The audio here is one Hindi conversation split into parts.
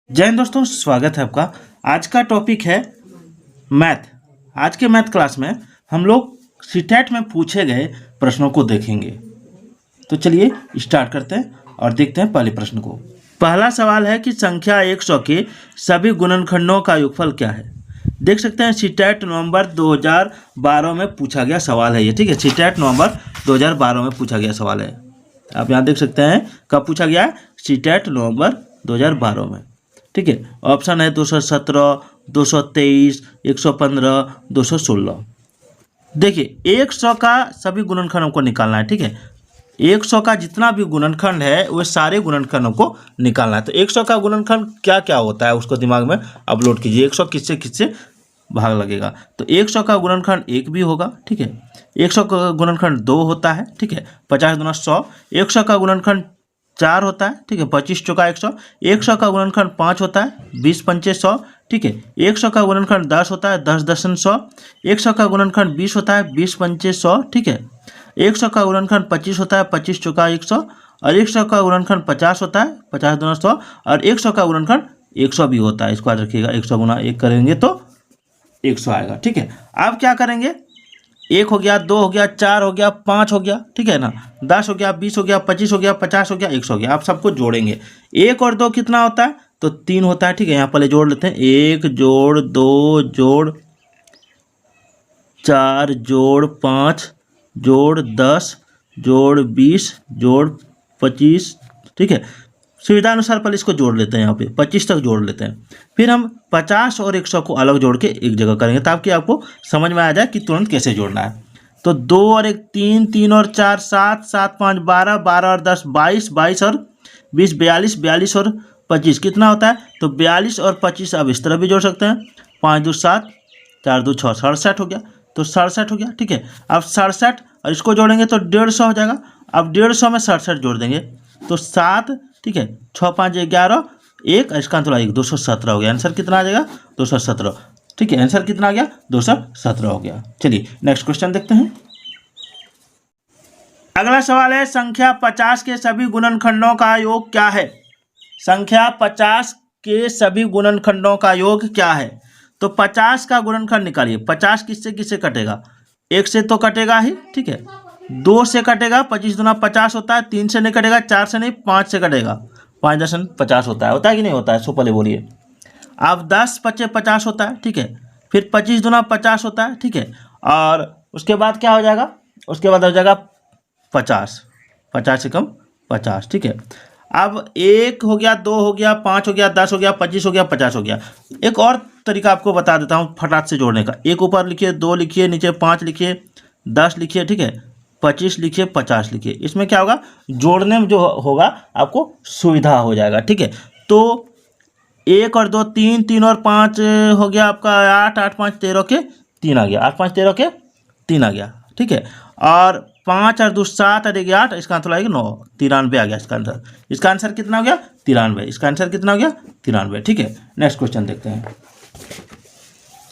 जय हिंद दोस्तों, स्वागत है आपका। आज का टॉपिक है मैथ। आज के मैथ क्लास में हम लोग सीटेट में पूछे गए प्रश्नों को देखेंगे। तो चलिए स्टार्ट करते हैं और देखते हैं पहले प्रश्न को। पहला सवाल है कि संख्या 100 के सभी गुणनखंडों का योगफल क्या है। देख सकते हैं सीटेट नवंबर 2012 में पूछा गया सवाल है ये, ठीक है। सीटेट नवंबर 2012 में पूछा गया सवाल है। आप यहाँ देख सकते हैं कब पूछा गया है, सीटेट नवंबर 2012 में, ठीक है। ऑप्शन है 217, 223, 115, 216। देखिए 100 का सभी गुणनखंड हमको निकालना है, ठीक है। 100 का जितना भी गुणनखंड है वो सारे गुणनखंडों को निकालना है। तो 100 का गुणनखंड क्या क्या होता है उसको दिमाग में अपलोड कीजिए। 100 किससे किससे भाग लगेगा, तो 100 का गुणनखंड 1 भी होगा, ठीक है। 100 का गुणनखंड 2 होता है, ठीक है। 50 दूना 100। 100 का गुणनखंड 4 होता है, ठीक है। 25 चौका 100। 100 का गुणनखंड 5 होता है, 20 पंचे 100, ठीक है। 100 का गुणनखंड 10 होता है, 10 दशन 100। 100 का गुणनखंड 20 होता है, 20 पंचे 100, ठीक है। 100 का गुणनखंड 25 होता है, 25 चौका 100। और 100 का गुणनखंड 50 होता है, 50 दूना 100। और 100 का गुणनखंड 100 भी होता है। इसको याद रखिएगा, 100 गुना 1 करेंगे तो 100 आएगा, ठीक है। अब क्या करेंगे, 1 हो गया, 2 हो गया, 4 हो गया, 5 हो गया, ठीक है ना। 10 हो गया, 20 हो गया, 25 हो गया, 50 हो गया, 100 हो गया। आप सबको जोड़ेंगे। 1 और 2 कितना होता है, तो 3 होता है, ठीक है। यहाँ पहले जोड़ लेते हैं। 1 जोड़ 2 जोड़ 4 जोड़ 5 जोड़ 10 जोड़ 20 जोड़ 25, ठीक है। सुविधा अनुसार पहले इसको जोड़ लेते हैं, यहाँ पे 25 तक जोड़ लेते हैं। फिर हम 50 और 100 को अलग जोड़ के एक जगह करेंगे ताकि आपको समझ में आ जाए कि तुरंत कैसे जोड़ना है। तो 2 और 1 3, 3 और 4 7, 7 5 12, 12 और 10 22, 22 और 20 42, 42 और 25 कितना होता है, तो 42 और 25 अब इस तरह भी जोड़ सकते हैं। 5 2 7, 4 2 6, 67 हो गया। तो 67 हो गया, ठीक है। अब 67 और इसको जोड़ेंगे तो 150 हो जाएगा। अब 150 में 67 जोड़ देंगे तो 7, ठीक है। 6 5 11, 1 इसका आंसर 1, 217 हो गया। आंसर कितना आ जाएगा, 217, ठीक है। आंसर कितना आ गया, 217 हो गया। चलिए नेक्स्ट क्वेश्चन देखते हैं। अगला सवाल है संख्या 50 के सभी गुणनखंडों का योग क्या है। संख्या 50 के सभी गुणनखंडों का योग क्या है। तो 50 का गुणनखंड निकालिए। 50 किससे किससे कटेगा, 1 से तो कटेगा ही, ठीक है। 2 से कटेगा, 25 दूना 50 होता है। 3 से नहीं कटेगा, 4 से नहीं, 5 से कटेगा। 5 दशमलव 50 होता है कि नहीं होता है, सो पहले बोलिए। अब 10 पचे 50 होता है, ठीक है। फिर 25 दूना 50 होता है, ठीक है। और उसके बाद क्या हो जाएगा, उसके बाद हो जाएगा 50, 50 से कम 50, ठीक है। अब 1 हो गया, 2 हो गया, 5 हो गया, 10 हो गया, 25 हो गया, 50 हो गया। एक और तरीका आपको बता देता हूँ फटाक से जोड़ने का। 1 ऊपर लिखिए, 2 लिखिए, नीचे 5 लिखिए, 10 लिखिए, ठीक है। 25 लिखिए, 50 लिखिए। इसमें क्या होगा, जोड़ने में जो होगा आपको सुविधा हो जाएगा, ठीक है। तो 1 और 2 3, 3 और 5 हो गया आपका 8, 8 5 13 के 3 आ गया, 8 5 13 के 3 आ गया, ठीक है। और 5 और 2 7 और 1 8, इसका आंसर आएगा 9, 93 आ गया इसका आंसर। इसका आंसर कितना हो गया, 93। इसका आंसर कितना हो गया, 93, ठीक है। नेक्स्ट क्वेश्चन देखते हैं।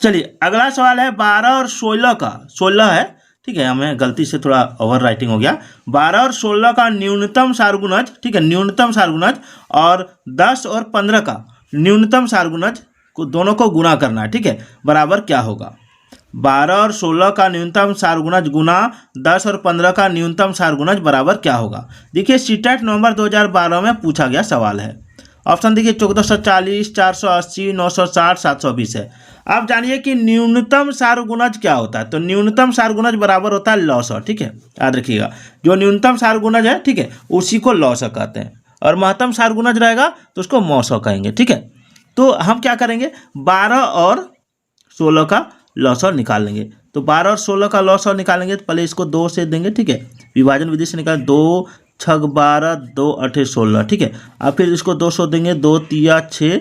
चलिए अगला सवाल है 12 और 16 का, 16 है, ठीक है। हमें गलती से थोड़ा ओवर राइटिंग हो गया। 12 और 16 का न्यूनतम सारगुणज, ठीक है, न्यूनतम सारगुणज। और 10 और 15 का न्यूनतम सारगुणज को दोनों को गुणा करना है, ठीक है। बराबर क्या होगा, 12 और 16 का न्यूनतम सारगुणज गुना 10 और 15 का न्यूनतम सारगुणज बराबर क्या होगा। देखिए सीटेट नवंबर 2012 में पूछा गया सवाल है। ऑप्शन देखिए 1440, 480, 960, 720 है। आप जानिए कि न्यूनतम सारगुणज क्या होता है। तो न्यूनतम सारगुणज बराबर होता है लॉस, ठीक है। याद रखिएगा, जो न्यूनतम सारगुणज है, ठीक है, उसी को लॉस कहते हैं। और महत्तम सारगुणज रहेगा तो उसको मौसौ कहेंगे, ठीक है। तो हम क्या करेंगे, 12 और 16 का लॉसर निकाल लेंगे। तो 12 और 16 का लॉसर निकालेंगे तो पहले इसको 2 से देंगे, ठीक है। विभाजन विधि से निकाल, 2 6 12, 2 8 16, ठीक है। अब फिर इसको 200 देंगे, 2 3 6,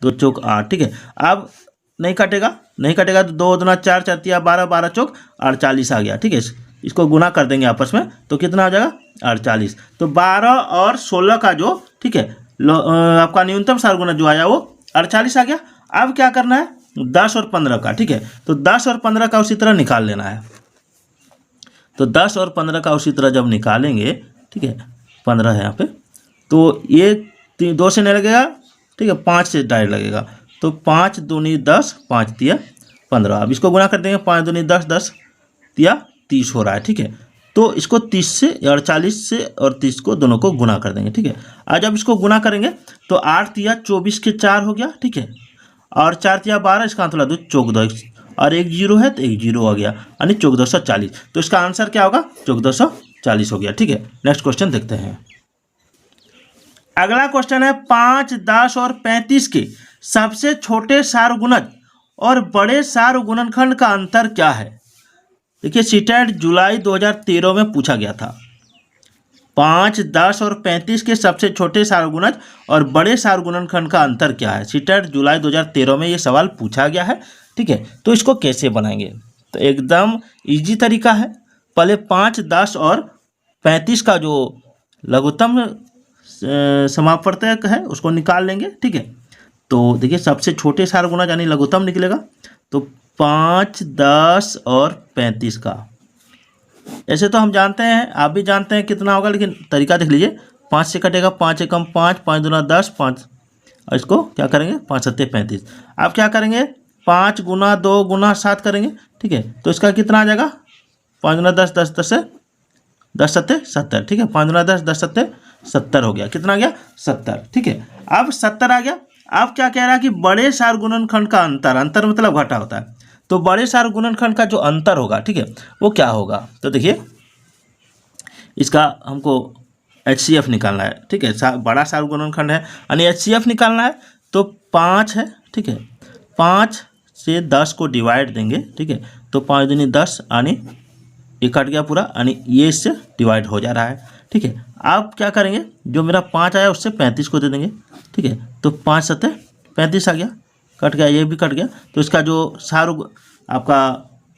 2 चौक 8, ठीक है। अब नहीं कटेगा, नहीं कटेगा तो 2 दूना 4, 4 3 12, 12 चौक 48 आ गया, ठीक है। इसको गुना कर देंगे आपस में तो कितना आ जाएगा, 48। तो 12 और 16 का जो, ठीक है, आपका न्यूनतम सारगुणज जो आया वो 48 आ गया। अब क्या करना है, 10 और 15 का, ठीक है। तो 10 और 15 का उसी तरह निकाल लेना है। तो 10 और 15 का उसी तरह जब निकालेंगे, ठीक है, 15 है यहाँ पे, तो ये 2 से नहीं लगेगा, ठीक है, 5 से डायरेक्ट लगेगा। तो 5 दूनी 10, 5 तिया 15। अब इसको गुना कर देंगे, 5 दूनी 10, 10 तिया 30 हो रहा है। ठीक है, तो इसको 30 से 48 से और 30 को दोनों को गुना कर देंगे। ठीक है, आज जब इसको गुना करेंगे तो 8 तिया 24 के 4 हो गया। ठीक है, और 4 तिया 12, इसका आंसर ला दो 14, और एक जीरो है तो एक जीरो आ गया, यानी 1440। तो इसका आंसर क्या होगा, 1440 हो गया। ठीक है, नेक्स्ट क्वेश्चन देखते हैं। अगला क्वेश्चन है 5, 10 और 35 के सबसे छोटे सारगुणज और बड़े सारगुणनखंड का अंतर क्या है। देखिए, सीटेट जुलाई 2013 में पूछा गया था। 5, 10 और 35 के सबसे छोटे सारगुणज और बड़े सारगुणनखंड का अंतर क्या है। सीटेट जुलाई 2013 में ये सवाल पूछा गया है। ठीक है, तो इसको कैसे बनाएंगे, तो एकदम इजी तरीका है। पहले 5, 10 और 35 का जो लघुत्तम समापवर्तक है उसको निकाल लेंगे। ठीक है, तो देखिए सबसे छोटे सारगुणज यानी लघुत्तम निकलेगा, तो 5, 10 और 35 का। ऐसे तो हम जानते हैं, आप भी जानते हैं कितना होगा, लेकिन तरीका देख लीजिए। 5 से कटेगा, 5 एकम 5, 5 दूना 10, 5, और इसको क्या करेंगे, 5 सत्ते 35। आप क्या करेंगे, 5 गुना 2 गुना 7 करेंगे। ठीक है, तो इसका कितना आ जाएगा, 5 गुना 10, 10 10 से 10 सत्ते 70। ठीक है, 5 गुना 10, 10 सत्ते 70 हो गया। कितना आ गया, 70। ठीक है, अब 70 आ गया। अब क्या कह रहा है कि बड़े सारगुणनखंड का अंतर, अंतर मतलब घटा होता है, तो बड़े सारगुणनखंड का जो अंतर होगा, ठीक है, वो क्या होगा। तो देखिए, इसका हमको HCF निकालना है। ठीक है, बड़ा सारगुणनखंड है यानी HCF निकालना है, तो 5 है। ठीक है, 5 से 10 को डिवाइड देंगे। ठीक है, तो 5 दूनी 10, यानी ये कट गया पूरा, यानी ये इससे डिवाइड हो जा रहा है। ठीक है, आप क्या करेंगे, जो मेरा 5 आया उससे 35 को दे देंगे। ठीक है, तो 5 सत्ते 35 आ गया, कट गया, ये भी कट गया। तो इसका जो आपका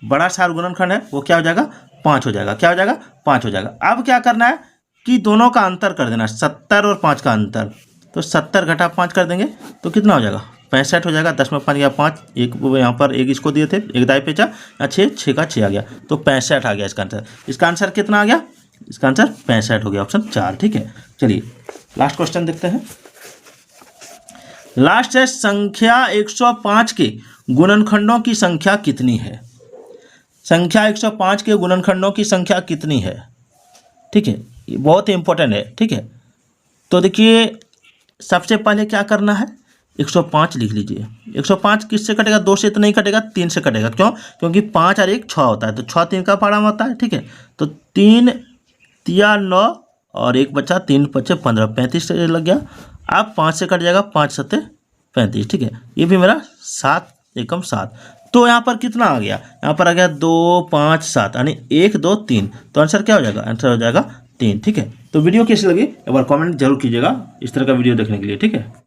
बड़ा सारगुणनखंड है वो क्या हो जाएगा, 5 हो जाएगा। क्या हो जाएगा, 5 हो जाएगा। अब क्या करना है कि दोनों का अंतर कर देना, 70 और 5 का अंतर। तो 70 घटा 5 कर देंगे तो कितना हो जाएगा, 65 हो जाएगा। 10 में 5 गया 5, एक यहाँ पर एक इसको दिए थे, एक दाई पेचा, 6, 6 का 6 आ गया, तो 65 आ गया इसका आंसर। इसका आंसर कितना आ गया, इसका आंसर 65 हो गया, ऑप्शन 4। ठीक है, चलिए लास्ट क्वेश्चन देखते हैं। लास्ट है, संख्या 105 के गुणनखंडों की संख्या कितनी है। संख्या 105 के गुणनखंडों की संख्या कितनी है। ठीक है, ये बहुत ही इंपॉर्टेंट है। ठीक है, तो देखिए सबसे पहले क्या करना है, 105 लिख लीजिए। 105 किससे कटेगा, 2 से तो नहीं कटेगा, 3 से कटेगा। क्यों, क्योंकि 5 और 1 6 होता है, तो 6 3 का पारा होता है। ठीक है, तो 3 तिया 9 और 1 बचा, 3 बचे 15, 35 से लग गया। अब 5 से कट जाएगा, 5 सत्ते 35। ठीक है, ये भी मेरा 7 एकम 7। तो यहाँ पर कितना आ गया, यहाँ पर आ गया 2, 5, 7, यानी 1, 2, 3। तो आंसर क्या हो जाएगा, आंसर हो जाएगा 3। ठीक है, तो वीडियो कैसी लगी एक बार कमेंट जरूर कीजिएगा इस तरह का वीडियो देखने के लिए। ठीक है।